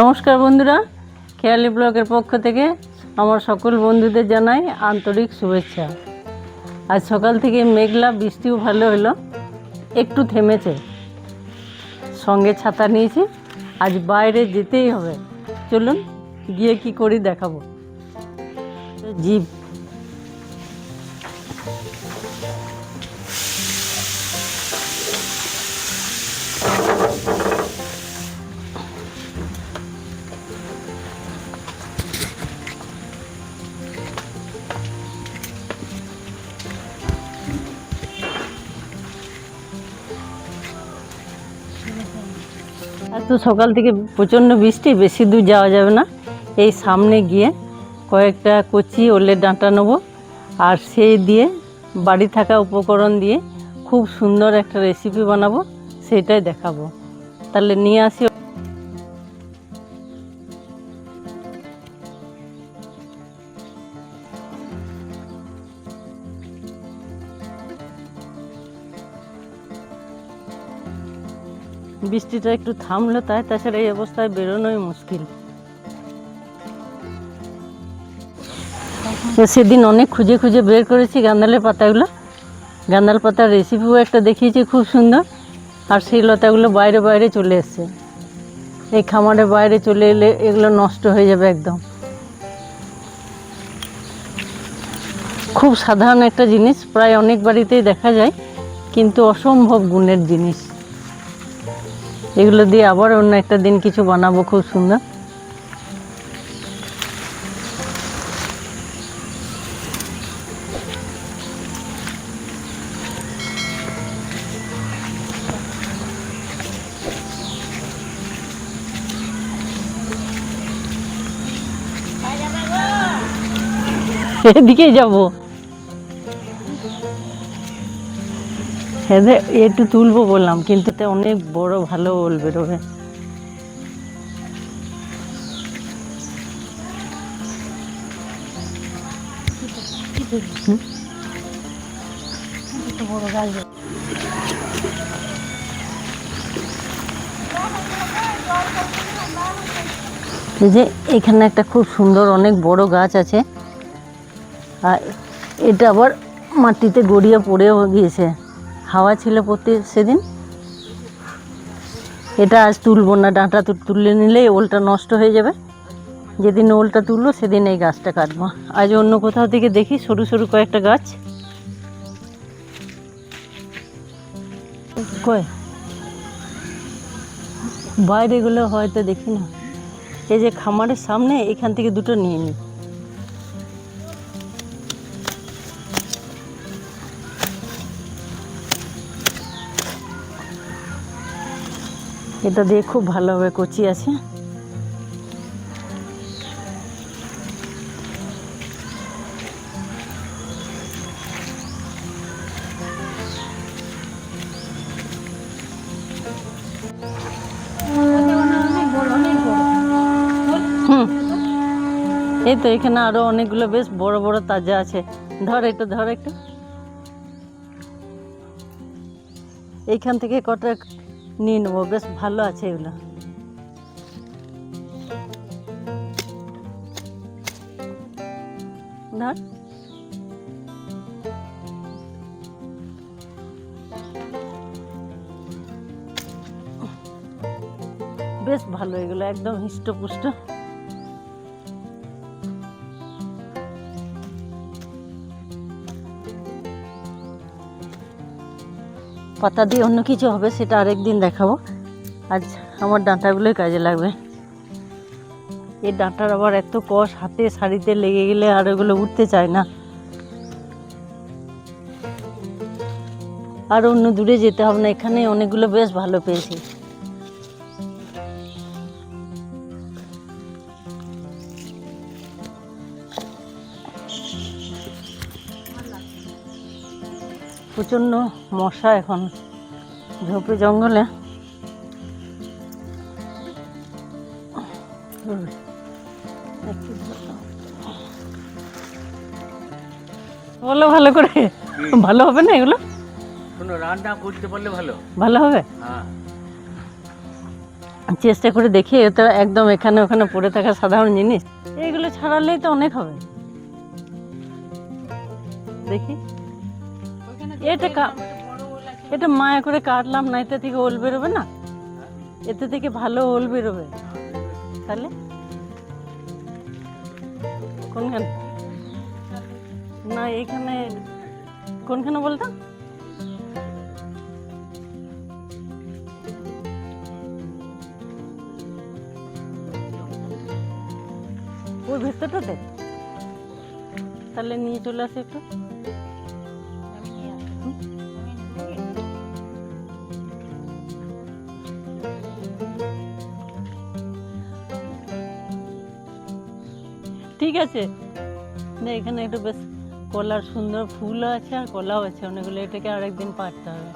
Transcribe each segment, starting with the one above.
নমস্কার বন্ধুরা, খেয়ালি ব্লগের পক্ষ থেকে আমার সকল বন্ধুদের জানাই আন্তরিক শুভেচ্ছা। আজ সকাল থেকে মেঘলা, বৃষ্টিও ভালো হলো, একটু থেমেছে। সঙ্গে ছাতা নিয়েছি, আজ বাইরে যেতেই হবে। চলুন গিয়ে কি করি দেখাবো। জিপ এত সকাল থেকে প্রচণ্ড বৃষ্টি, বেশি দূর যাওয়া যাবে না। এই সামনে গিয়ে কয়েকটা কচি ওলের ডাঁটা নেবো, আর সেই দিয়ে বাড়ি থাকা উপকরণ দিয়ে খুব সুন্দর একটা রেসিপি বানাবো, সেটাই দেখাবো। তাহলে নিয়ে আসি। বৃষ্টিটা একটু থামলো তাই, তাছাড়া এই অবস্থায় বেরোনোই মুশকিল। সেদিন অনেক খুঁজে খুঁজে বের করেছি গাঁদালের পাতাগুলো। গাঁদাল পাতার রেসিপিও একটা দেখিয়েছি খুব সুন্দর, আর সেই লতাগুলো বাইরে বাইরে চলে এসছে। এই খামারের বাইরে চলে এলে এগুলো নষ্ট হয়ে যাবে একদম। খুব সাধারণ একটা জিনিস, প্রায় অনেক বাড়িতেই দেখা যায়, কিন্তু অসম্ভব গুণের জিনিস। এগুলো দিয়ে আবার অন্য একটা দিন কিছু বানাবো খুব সুন্দর। এদিকেই যাবো, একটু তুলবো বললাম, কিন্তু অনেক বড় ভালো ওল বেরোবে। এই যে এখানে একটা খুব সুন্দর অনেক বড় গাছ আছে, আর এটা আবার মাটিতে গড়িয়ে পড়েও গিয়েছে, হাওয়া ছিল পড়তে সেদিন। এটা আজ তুলবো না, ডাঁটা তুললে নিলেই ওলটা নষ্ট হয়ে যাবে। যেদিন ওলটা তুললো সেদিন এই গাছটা কাটবো। আজ অন্য কোথাও থেকে দেখি সরু সরু কয়েকটা গাছ। কয় বাইরেগুলো হয়তো দেখি না। এই যে খামারের সামনে, এখান থেকে দুটো নিয়ে নিই। এটা দিয়ে খুব ভালো হবে, কচি আছে। এই তো এখানে আরো অনেকগুলো বেশ বড় বড় তাজা আছে। ধর একটু, ধর একটু। এইখান থেকে কটা নিয়ে নেবো, বেশ ভালো আছে এগুলো। ধর, বেশ ভালো এগুলো, একদম হৃষ্টপুষ্ট। পাতা দিয়ে অন্য কিছু হবে, সেটা আরেকদিন দেখাবো। আজ আমার ডাঁটাগুলোই কাজে লাগবে। এই ডাঁটার আবার এত কষ, হাতে শাড়িতে লেগে গেলে আর ওগুলো উঠতে চায় না। আর অন্য দূরে যেতে হবে না, এখানে অনেকগুলো বেশ ভালো পেয়েছি। প্রচণ্ড মশা এখন ঝোপে জঙ্গলে। বলো ভালো করে, ভালো হবে না এগুলো? রান্না করতে পারলে ভালো ভালো হবে। হ্যাঁ, চেষ্টা করে দেখি। এ তো একদম এখানে ওখানে পড়ে থাকা সাধারণ জিনিস, এগুলো ছাড়ালেই তো অনেক হবে। দেখি এটা মায়া করে কাটলাম না, এতে থেকে ওল বেরোবে না? এতে থেকে ভালো ওল বেরোবে। তাহলে কোনখানে? না এখানে কোনখানে বলতো? ওই ভেতরটাতে? তাহলে নিয়ে চলে আসে একটু। ঠিক আছে, না এখানে একটু বেশ কলার সুন্দর ফুলও আছে আর কলাও আছে অনেকগুলো, এটাকে আরেকদিন পাড়তে হবে।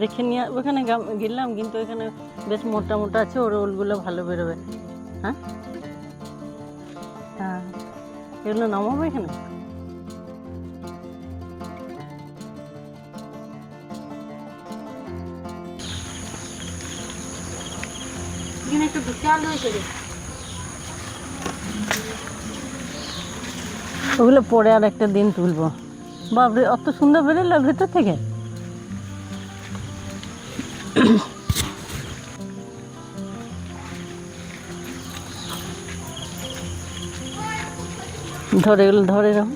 রেখে নিয়ে ওখানে গেলাম, কিন্তু এখানে বেশ মোটা মোটা আছে, ওর ওলগুলো ভালো বেরোবে। হ্যাঁ হ্যাঁ, এগুলো নামাবো এখানে। একটু বিশাল হয়েছে, ওগুলো পরে আর একটা দিন তুলবো। বাবরে, অত সুন্দর বেরোলো ভেতর থেকে। ধরে এগুলো ধরে রাখো।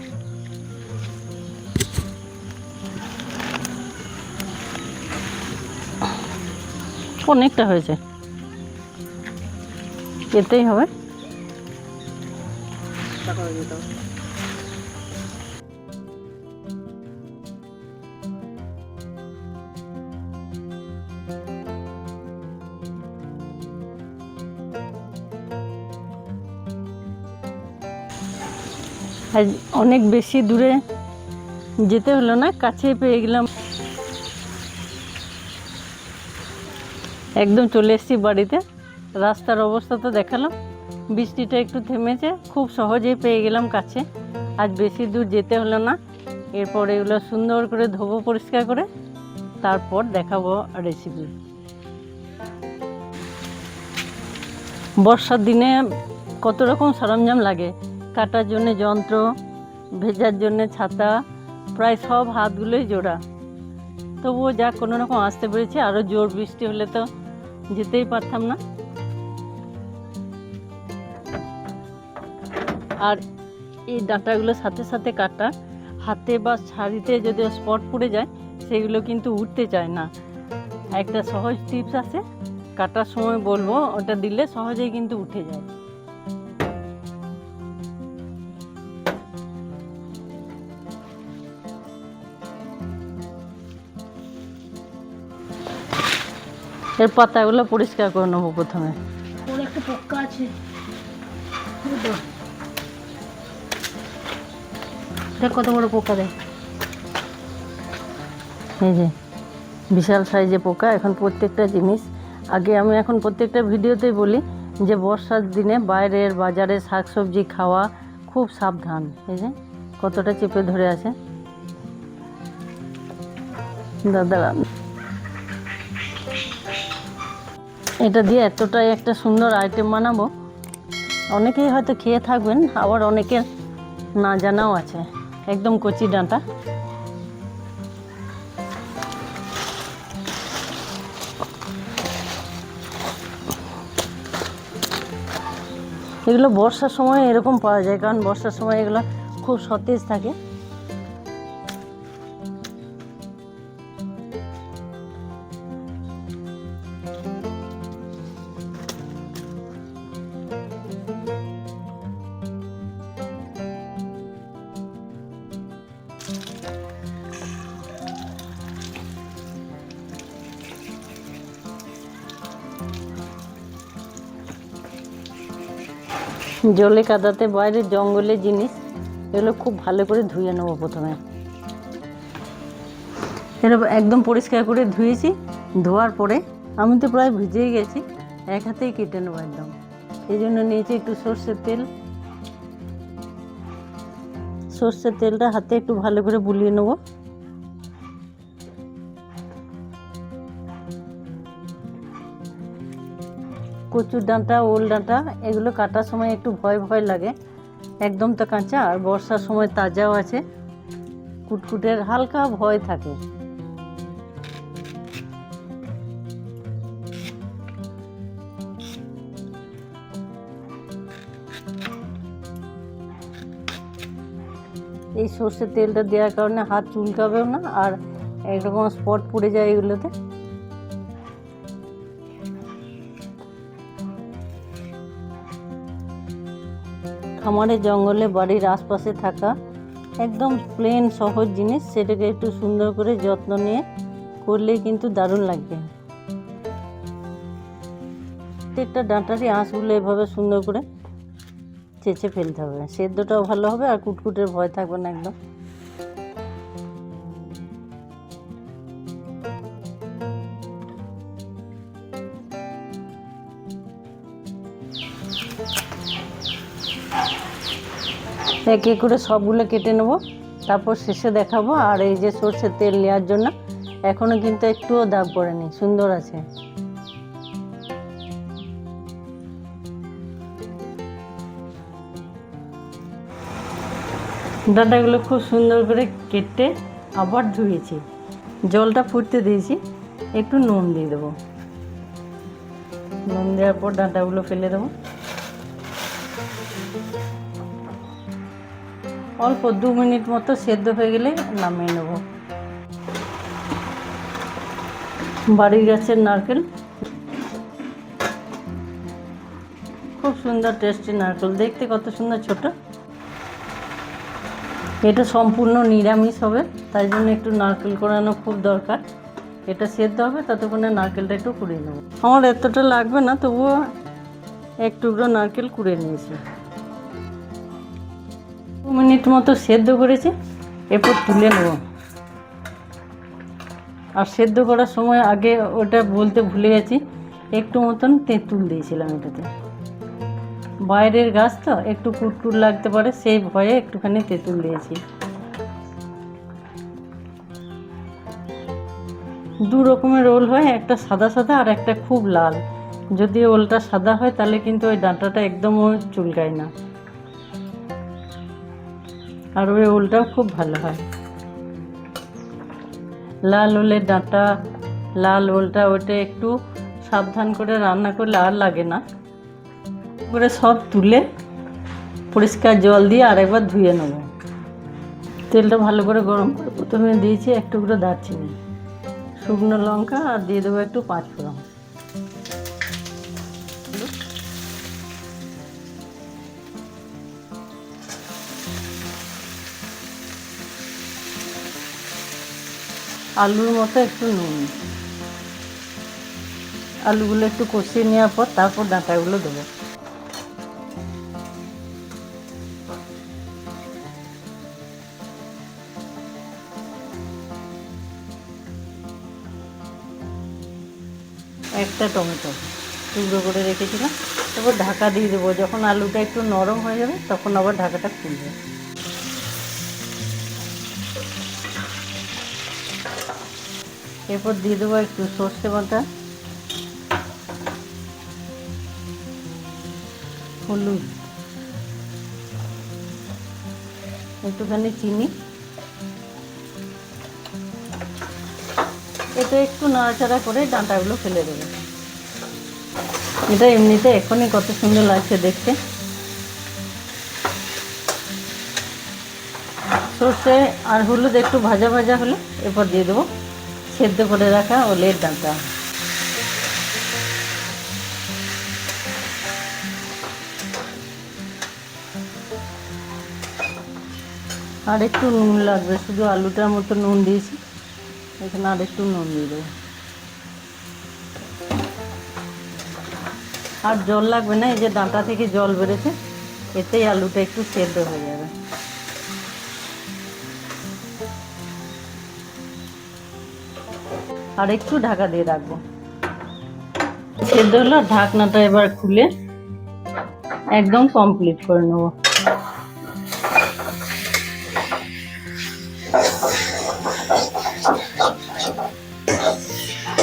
অনেকটা হয়েছে, এতেই হবে। আজ অনেক বেশি দূরে যেতে হলো না, কাছে পেয়ে গেলাম। একদম চলে এসেছি বাড়িতে। রাস্তার অবস্থা তো দেখালাম, বৃষ্টিটা একটু থেমেছে, খুব সহজেই পেয়ে গেলাম কাছে। আজ বেশি দূর যেতে হলো না। এরপর এগুলো সুন্দর করে ধোবো পরিষ্কার করে, তারপর দেখাবো রেসিপি। বর্ষার দিনে কত রকম সরঞ্জাম লাগে, কাটার জন্য যন্ত্র, ভেজার জন্য ছাতা, প্রায় সব হাতগুলোই জোড়া। তবুও যা কোনো রকম আসতে পেরেছি, আরও জোর বৃষ্টি হলে তো যেতেই পারতাম না। আর এই ডাঁটাগুলোর সাথে সাথে কাটা, হাতে বা শাড়িতে যদি স্পট পড়ে যায় সেগুলো কিন্তু উঠতে চায় না। একটা সহজ টিপস আছে, কাটার সময় বলবো, ওটা দিলে সহজেই কিন্তু উঠে যায়। এর পাতাগুলো পরিষ্কার করে নেবো প্রথমে। ওর একটা পোকা আছে, দেখ কত বড় পোকা, দেখ এই যে বিশাল সাইজে পোকা। এখন প্রত্যেকটা জিনিস আগে আমি এখন প্রত্যেকটা ভিডিওতেই বলি যে বর্ষার দিনে বাইরের বাজারে শাকসবজি খাওয়া খুব সাবধান। এই যে কতটা চেপে ধরে আছে দাদা। এটা দিয়ে এতটাই একটা সুন্দর আইটেম বানাবো, অনেকেই হয়তো খেয়ে থাকবেন, আবার অনেকের না জানাও আছে। একদম কচি ডাঁটা, এগুলো বর্ষার সময় এরকম পাওয়া যায়, কারণ বর্ষার সময় এগুলো খুব সতেজ থাকে। জলে কাদাতে বাইরে জঙ্গলের জিনিস, এগুলো খুব ভালো করে ধুয়ে নেবো প্রথমে। এরকম একদম পরিষ্কার করে ধুয়েছি। ধোয়ার পরে আমি তো প্রায় ভিজেই গেছি, এক হাতেই কেটে নেবো একদম। এই জন্য নিয়েছি একটু সর্ষের তেল। সর্ষের তেলটা হাতে একটু ভালো করে বুলিয়ে নেবো। কচুর ডাঁটা, ওল ডাঁটা এগুলো কাটার সময় একটু ভয় ভয় লাগে, একদম তো কাঁচা, আর বর্ষার সময় তাজাও আছে, কুটকুটের হালকা ভয় থাকে। এই সর্ষের তেলটা দেওয়ার কারণে হাত চুলকাবেও না, আর একরকম স্পট পড়ে যায় এগুলোতে। খামারে জঙ্গলে বাড়ির আশপাশে থাকা একদম প্লেন সহজ জিনিস, সেটাকে একটু সুন্দর করে যত্ন নিয়ে করলেই কিন্তু দারুণ লাগবে। প্রত্যেকটা ডাঁটারই আঁশগুলো এভাবে সুন্দর করে চেঁচে ফেলতে হবে, সেদ্ধটাও ভালো হবে আর কুটকুটের ভয় থাকবে না একদম। এক এক করে সবগুলো কেটে নেব, তারপর শেষে দেখাবো। আর এই যে সর্ষের তেল নেওয়ার জন্য এখনো কিন্তু একটুও দাগ পড়েনি, সুন্দর আছে। ডাঁটাগুলো খুব সুন্দর করে কেটে আবার ধুয়েছি, জলটা ফুটতে দিয়েছি, একটু নুন দিয়ে দেবো। নুন দেওয়ার পর ডাঁটাগুলো ফেলে দেবো। অল্প 2 মিনিট মতো সেদ্ধ হয়ে গেলে নামিয়ে নেব। বাড়ির গাছের নারকেল, খুব সুন্দর টেস্টি নারকেল, দেখতে কত সুন্দর ছোট। এটা সম্পূর্ণ নিরামিষ হবে, তাই জন্য একটু নারকেল কোড়ানো খুব দরকার। এটা সেদ্ধ হবে, ততক্ষণে নারকেলটা একটু কুড়িয়ে নেব। আমার এতটা লাগবে না, তবুও এক টুকরো নারকেল কুড়িয়ে নিয়েছি। 2 মিনিট মতো সেদ্ধ করেছি, এরপর তুলে নেব। আর সেদ্ধ করার সময় আগে ওটা বলতে ভুলে গেছি, একটু মতন তেঁতুল দিয়েছিলাম এটাতে। বাইরের গাছ তো একটু কুটকুট লাগতে পারে, সেই ভয়ে একটুখানি তেঁতুল দিয়েছি। 2 রকমের ওল হয়, একটা সাদা সাদা আর একটা খুব লাল। যদি ওলটা সাদা হয় তাহলে কিন্তু ওই ডাঁটাটা একদম চুলকায় না, আর ওই ওলটাও খুব ভালো হয়। লাল ওলের ডাঁটা, লাল ওলটা, ওটা একটু সাবধান করে রান্না করলে আর লাগে না। করে সব তুলে পরিষ্কার জল দিয়ে আরেকবার ধুয়ে নেব। তেলটা ভালো করে গরম করে প্রথমে দিয়েছি এক টুকরো দারচিনি, শুকনো লঙ্কা, আর দিয়ে দেবো একটু 5 ফোড়ন। আলুর মতো একটু নুন। আলুগুলো একটু কষিয়ে নেওয়ার পর তারপর ডাঁটাগুলো দেবো। একটা টমেটো টুকরো করে রেখেছিলাম, তারপর ঢাকা দিয়ে দেবো। যখন আলুটা একটু নরম হয়ে যাবে তখন আবার ঢাকাটা খুলবে। এরপর দিয়ে দেবো একটু সর্ষে বাটা, হলুদ, একটুখানি চিনি। এটা একটু নাড়াচাড়া করে ডাঁটাগুলো ফেলে দেবে। এটা এমনিতে এখনই কত সুন্দর লাগছে দেখতে। সর্ষে আর হলুদ একটু ভাজা ভাজা হলে এরপর দিয়ে দেবো সেদ্ধ করে রাখা ওলের ডাঁটা। আর একটু নুন লাগবে, শুধু আলুটার মতো নুন দিয়েছি, এখানে আর একটু নুন দিয়ে দেবো। আর জল লাগবে না, এই যে ডাঁটা থেকে জল বেরোছে, এতেই আলুটা একটু সেদ্ধ হয়ে যাবে। আর একটু ঢাকা দিয়ে রাখবো। সেদ্ধ হলো, ঢাকনাটা এবার খুলে একদম কমপ্লিট করে নেব।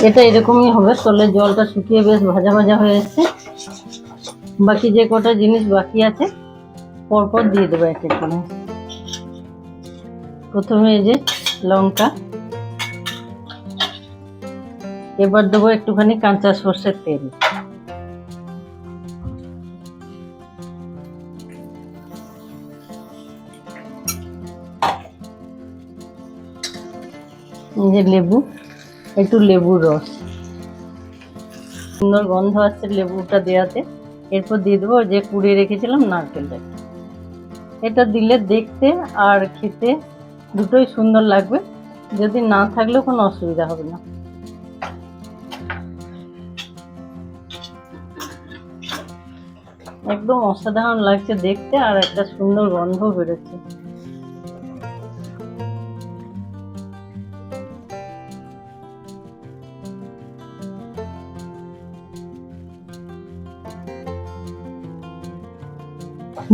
এটা এরকমই হবে, তলে জলটা শুকিয়ে বেশ ভাজা ভাজা হয়ে এসছে। বাকি যে কটা জিনিস বাকি আছে পরপর দিয়ে দেবো এক এক করে। প্রথমে এই যে লঙ্কা, এবার দেবো একটুখানি কাঁচা সর্ষের তেল, এই যে লেবু, একটু লেবুর রস, সুন্দর গন্ধ আসছে লেবুটা দেওয়াতে। এরপর দিয়ে দেবো যে কুড়িয়ে রেখেছিলাম নারকেলটা। এটা দিলে দেখতে আর খেতে দুটোই সুন্দর লাগবে, যদি না থাকলেও কোনো অসুবিধা হবে না। একদম অসাধারণ লাগছে দেখতে, আর একটা সুন্দর গন্ধ বেরোচ্ছে।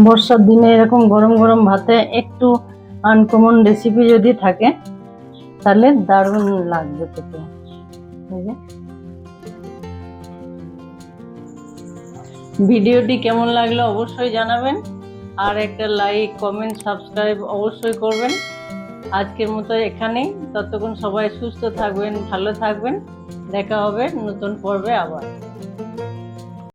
বর্ষার দিনে এরকম গরম গরম ভাতে একটু আনকমন রেসিপি যদি থাকে তাহলে দারুণ লাগবে খেতে। ভিডিওটি কেমন লাগলো অবশ্যই জানাবেন, আর একটা লাইক, কমেন্ট, সাবস্ক্রাইব অবশ্যই করবেন। আজকের মতো এখানেই, ততক্ষণ সবাই সুস্থ থাকবেন, ভালো থাকবেন। দেখা হবে নতুন পর্বে আবার।